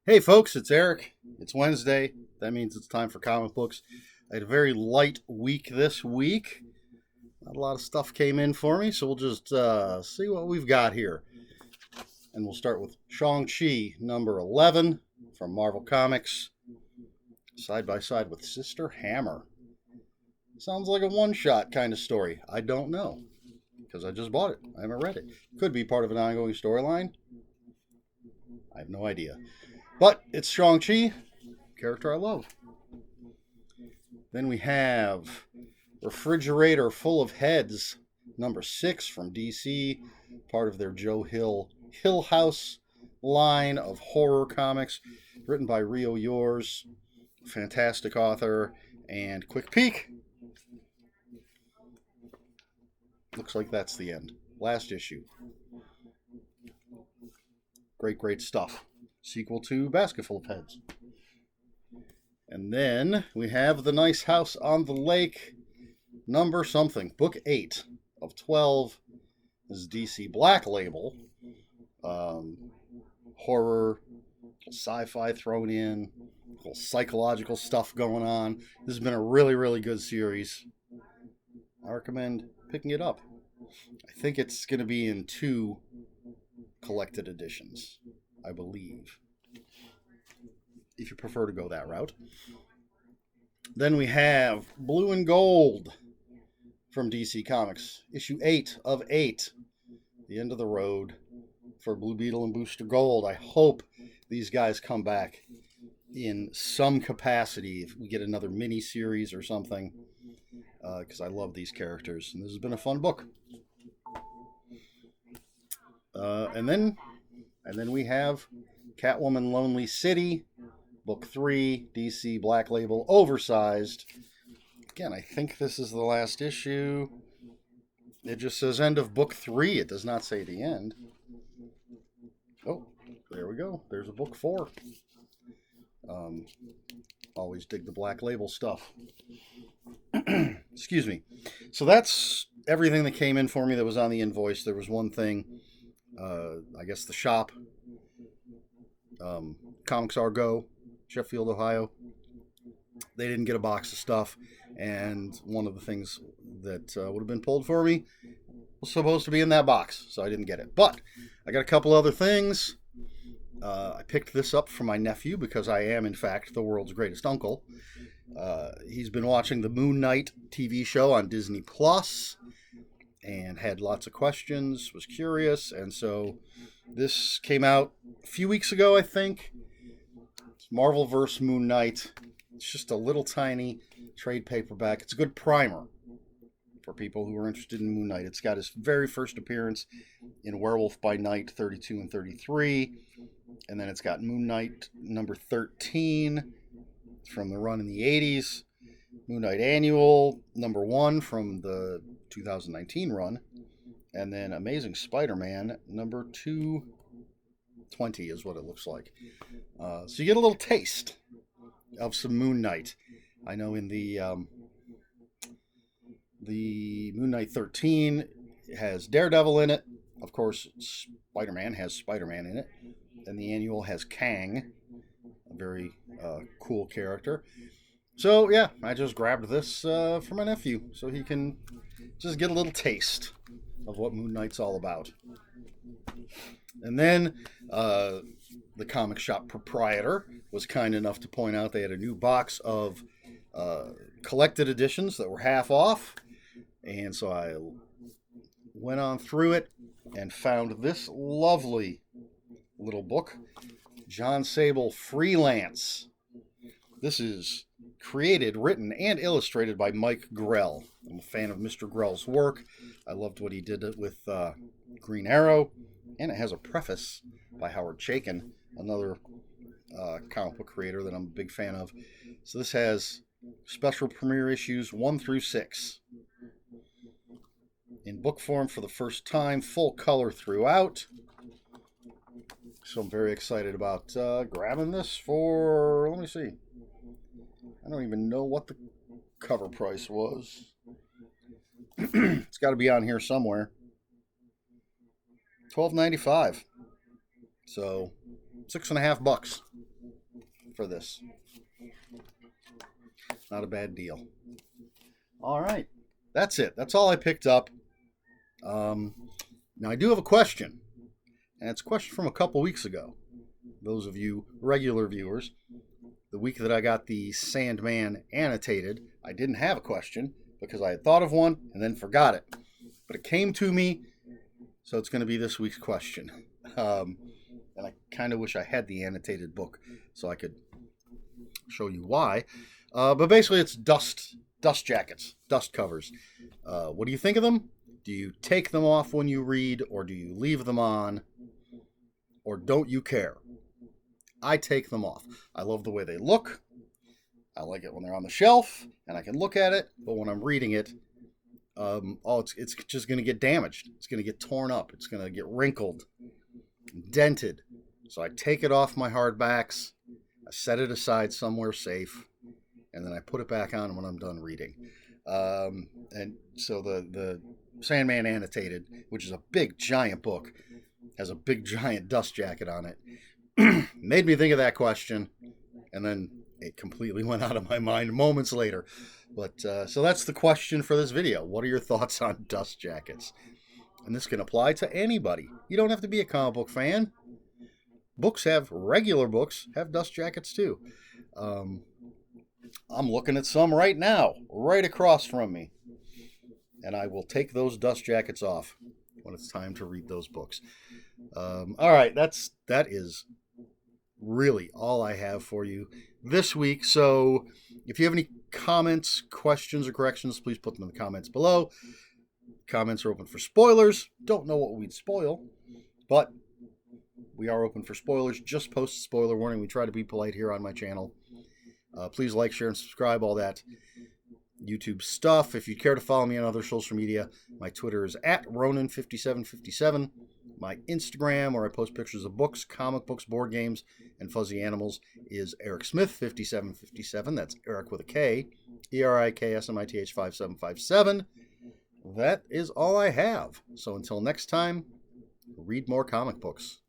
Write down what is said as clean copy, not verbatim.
Hey folks, it's Eric. It's Wednesday. That means it's time for comic books. I had a very light week this week. Not a lot of stuff came in for me, so we'll just see what we've got here. And we'll start with Chongqi Number 11 from Marvel Comics, side by side with Sister Hammer. Sounds like a one-shot kind of story. I don't know, because I just bought it. I haven't read it. Could be part of an ongoing storyline. I have no idea. But it's Shang-Chi, character I love. Then we have Refrigerator Full of Heads, number 6 from DC, part of their Joe Hill House line of horror comics, written by Rio Yours, fantastic author, and quick peek. Looks like that's the end. Last issue. Great stuff. Sequel to Basket Full of Heads. And then we have The Nice House on the Lake, number something, book 8 of 12. This is DC Black Label. Horror, sci-fi thrown in, little psychological stuff going on. This has been a really good series. I recommend picking it up. I think it's going to be in 2 collected editions, I believe, if you prefer to go that route. Then we have Blue and Gold from DC Comics, issue 8 of 8, the end of the road for Blue Beetle and Booster Gold. I hope these guys come back in some capacity if we get another mini series or something, because I love these characters, and this has been a fun book. And then we have Catwoman Lonely City, book 3, DC Black Label, oversized. Again, I think this is the last issue. It just says end of book 3. It does not say the end. Oh, there we go. There's a book 4. Always dig the Black Label stuff. Excuse me. So that's everything that came in for me that was on the invoice. There was one thing, I guess the shop, Comics Argo, Sheffield, Ohio. They didn't get a box of stuff, and one of the things that would have been pulled for me was supposed to be in that box, so I didn't get it. But I got a couple other things. I picked this up for my nephew because I am, in fact, the world's greatest uncle. He's been watching the Moon Knight TV show on Disney Plus and had lots of questions, was curious, and so this came out a few weeks ago, I think. It's Marvelverse Moon Knight. It's just a little tiny trade paperback. It's a good primer for people who are interested in Moon Knight. It's got his very first appearance in Werewolf by Night 32 and 33. And then it's got Moon Knight number 13 from the run in the 80s. Moon Knight Annual number 1 from the 2019 run. And then Amazing Spider-Man number 220 is what it looks like. So you get a little taste of some Moon Knight. I know in the Moon Knight 13 has Daredevil in it. Of course, Spider-Man has Spider-Man in it. And the annual has Kang, a very cool character. So, yeah, I just grabbed this for my nephew so he can just get a little taste of what Moon Knight's all about. And then the comic shop proprietor was kind enough to point out they had a new box of collected editions that were half off. And so I went on through it and found this lovely little book, John Sable Freelance. This is created, written, and illustrated by Mike Grell. I'm a fan of Mr. Grell's work. I loved what he did with Green Arrow, and it has a preface by Howard Chaykin, another comic book creator that I'm a big fan of. So this has special premiere issues 1 through 6. In book form for the first time, full color throughout. So I'm very excited about grabbing this for, let me see. I don't even know what the cover price was. It's got to be on here somewhere. $12.95. So $6.50. for this. Not a bad deal. All right. That's it. That's all I picked up. Now, I do have a question. And it's a question from a couple weeks ago. Those of you regular viewers, the week that I got the Sandman annotated, I didn't have a question because I had thought of one and then forgot it. But it came to me, so it's going to be this week's question. And I kind of wish I had the annotated book so I could show you why. But basically, it's dust jackets, dust covers. What do you think of them? Do you take them off when you read, or do you leave them on, or don't you care? I take them off. I love the way they look. I like it when they're on the shelf, and I can look at it, but when I'm reading it, it's just going to get damaged. It's going to get torn up. It's going to get wrinkled, dented. So I take it off my hardbacks, I set it aside somewhere safe, and then I put it back on when I'm done reading. And so the Sandman Annotated, which is a big, giant book, has a big, giant dust jacket on it, made me think of that question, and then it completely went out of my mind moments later. But so that's the question for this video. What are your thoughts on dust jackets? And this can apply to anybody. You don't have to be a comic book fan. Regular books have dust jackets too. I'm looking at some right now, right across from me. And I will take those dust jackets off when it's time to read those books. All right, that is really all I have for you this week. So if you have any comments, questions, or corrections, please put them in the comments below. Comments are open for spoilers. Don't know what we'd spoil, but we are open for spoilers. Just post a spoiler warning. We try to be polite here on my channel. Please like, share, and subscribe, all that YouTube stuff. If you care to follow me on other social media, my Twitter is @Ronin5757. My Instagram, where I post pictures of books, comic books, board games, and fuzzy animals, is Eric Smith 5757. That's Eric with a K. ERIKSMITH 5757. That is all I have. So until next time, read more comic books.